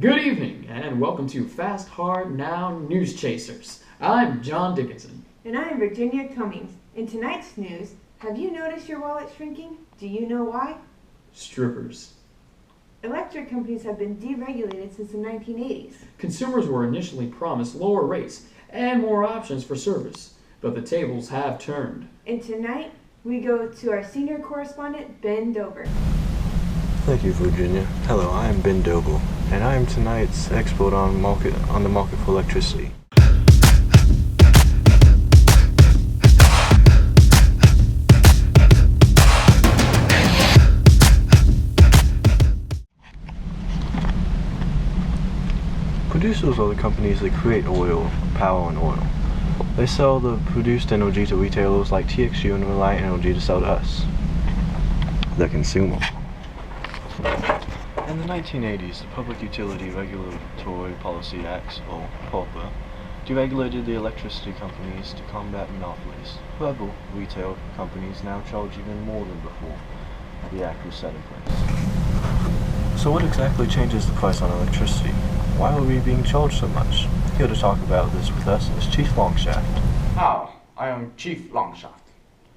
Good evening, and welcome to Fast Hard Now News Chasers. I'm John Dickinson. And I'm Virginia Cummings. In tonight's news, have you noticed your wallet shrinking? Do you know why? Strippers. Electric companies have been deregulated since the 1980s. Consumers were initially promised lower rates and more options for service, but the tables have turned. And tonight, we go to our senior correspondent, Ben Dober. Thank you, Virginia. Hello, I am Ben Doble, and I am tonight's expert on the market for electricity. Producers are the companies that create oil, power, and oil. They sell the produced energy to retailers like TXU and Reliant Energy to sell to us, the consumer. In the 1980s, the Public Utility Regulatory Policy Acts, or PULPA, deregulated the electricity companies to combat monopolies. However, retail companies now charge even more than before the act was set in place. So what exactly changes the price on electricity? Why are we being charged so much? Here to talk about this with us is Chief Longshaft. Hi, I am Chief Longshaft,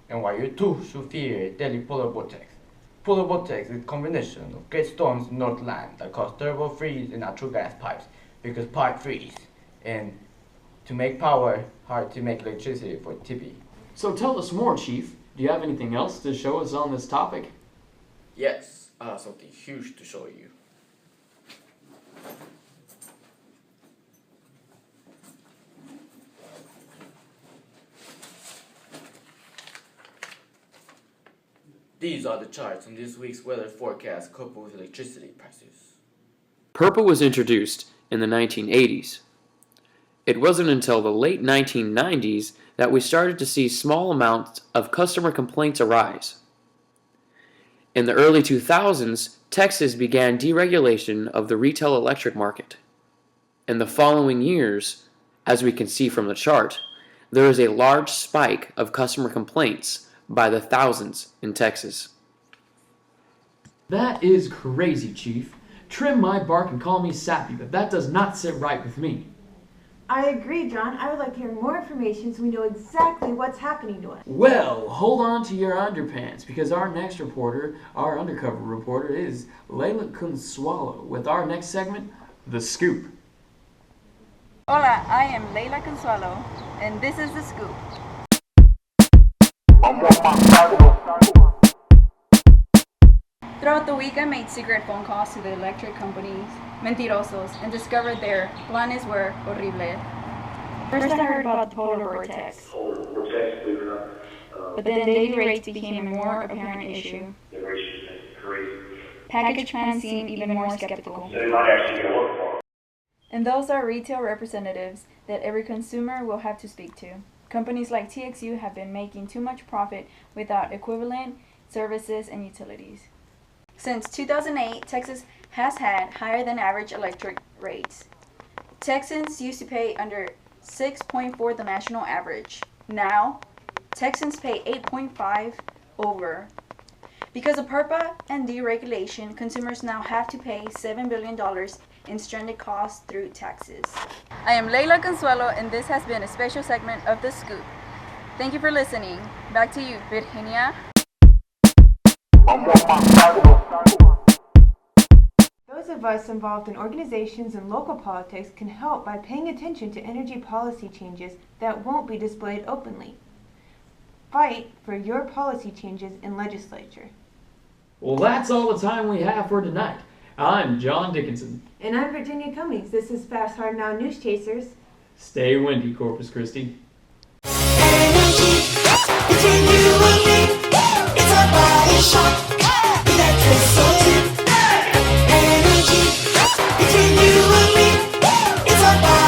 and why you too should fear deadly polar vortex. Polar vortex is a combination of great storms in Northland that cause terrible freeze in natural gas pipes because pipe freeze, and to make power, hard to make electricity for TP. So tell us more, Chief. Do you have anything else to show us on this topic? Yes, I have something huge to show you. These are the charts on this week's weather forecast coupled with electricity prices. PURPA was introduced in the 1980s. It wasn't until the late 1990s that we started to see small amounts of customer complaints arise. In the early 2000s, Texas began deregulation of the retail electric market. In the following years, as we can see from the chart, there is a large spike of customer complaints by the thousands in Texas. That is crazy, Chief. Trim my bark and call me sappy, but that does not sit right with me. I agree, John. I would like to hear more information so we know exactly what's happening to us. Well, hold on to your underpants, because our next reporter, our undercover reporter, is Layla Consuelo with our next segment, The Scoop. Hola, I am Layla Consuelo, and this is The Scoop. Throughout the week, I made secret phone calls to the electric companies, mentirosos, and discovered their planes were horrible. First, I heard about the polar vortex. But then daily rates became a more apparent issue. Package fans seemed even more skeptical. And those are retail representatives that every consumer will have to speak to. Companies like TXU have been making too much profit without equivalent services and utilities. Since 2008, Texas has had higher than average electric rates. Texans used to pay under 6.4 the national average. Now, Texans pay 8.5 over. Because of PURPA and deregulation, consumers now have to pay $7 billion in stranded costs through taxes. I am Layla Consuelo, and this has been a special segment of The Scoop. Thank you for listening. Back to you, Virginia. Those of us involved in organizations and local politics can help by paying attention to energy policy changes that won't be displayed openly. Fight for your policy changes in legislature. Well, that's all the time we have for tonight. I'm John Dickinson. And I'm Virginia Cummings. This is Fast Hard Now News Chasers. Stay windy, Corpus Christi.